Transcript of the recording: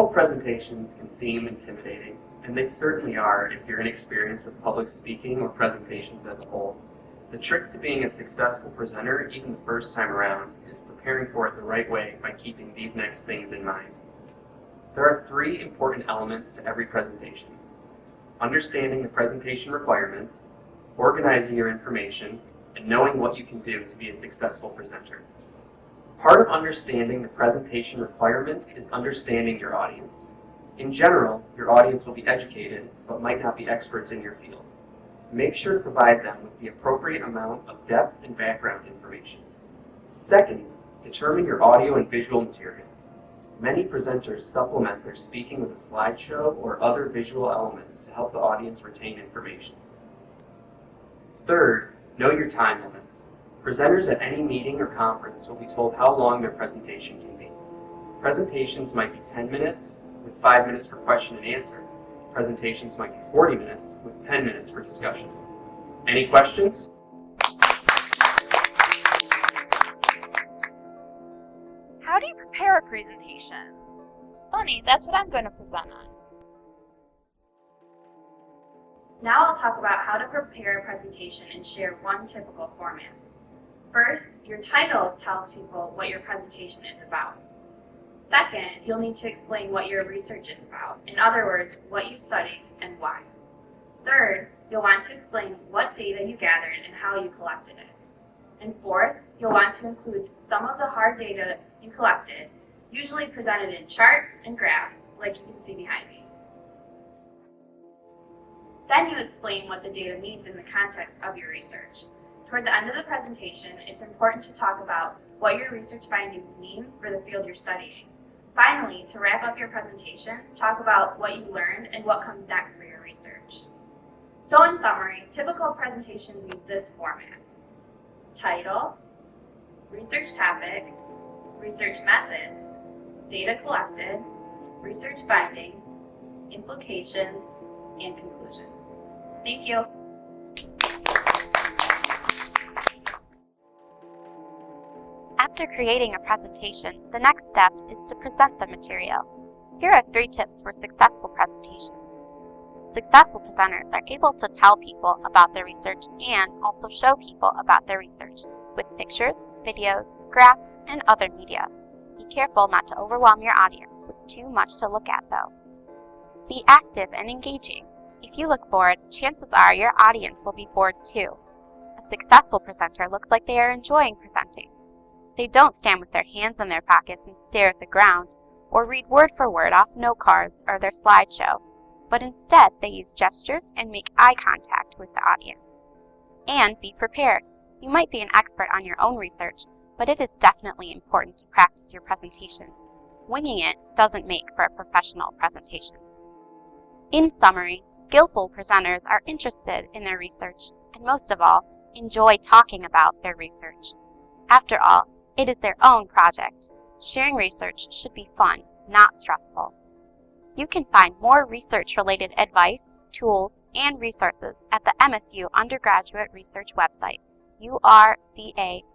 Formal presentations can seem intimidating, and they certainly are if you're inexperienced with public speaking or presentations as a whole. The trick to being a successful presenter, even the first time around, is preparing for it the right way by keeping these next things in mind. There are 3 important elements to every presentation: understanding the presentation requirements, organizing your information, and knowing what you can do to be a successful presenter. Part of understanding the presentation requirements is understanding your audience. In general, your audience will be educated, but might not be experts in your field. Make sure to provide them with the appropriate amount of depth and background information. Second, determine your audio and visual materials. Many presenters supplement their speaking with a slideshow or other visual elements to help the audience retain information. Third, know your time limits. Presenters at any meeting or conference will be told how long their presentation can be. Presentations might be 10 minutes, with 5 minutes for question and answer. Presentations might be 40 minutes, with 10 minutes for discussion. Any questions? How do you prepare a presentation? Funny, that's what I'm going to present on. Now I'll talk about how to prepare a presentation and share one typical format. First, your title tells people what your presentation is about. Second, you'll need to explain what your research is about. In other words, what you studied and why. Third, you'll want to explain what data you gathered and how you collected it. And fourth, you'll want to include some of the hard data you collected, usually presented in charts and graphs like you can see behind me. Then you explain what the data means in the context of your research. Toward the end of the presentation, it's important to talk about what your research findings mean for the field you're studying. Finally, to wrap up your presentation, talk about what you learned and what comes next for your research. So in summary, typical presentations use this format: title, research topic, research methods, data collected, research findings, implications, and conclusions. Thank you. After creating a presentation, the next step is to present the material. Here are 3 tips for successful presentations. Successful presenters are able to tell people about their research and also show people about their research with pictures, videos, graphs, and other media. Be careful not to overwhelm your audience with too much to look at, though. Be active and engaging. If you look bored, chances are your audience will be bored too. A successful presenter looks like they are enjoying presenting. They don't stand with their hands in their pockets and stare at the ground, or read word for word off note cards or their slideshow, but instead they use gestures and make eye contact with the audience. And be prepared. You might be an expert on your own research, but it is definitely important to practice your presentation. Winging it doesn't make for a professional presentation. In summary, skillful presenters are interested in their research and, most of all, enjoy talking about their research. After all, it is their own project. Sharing research should be fun, not stressful. You can find more research-related advice, tools, and resources at the MSU Undergraduate Research website, urca.msu.edu.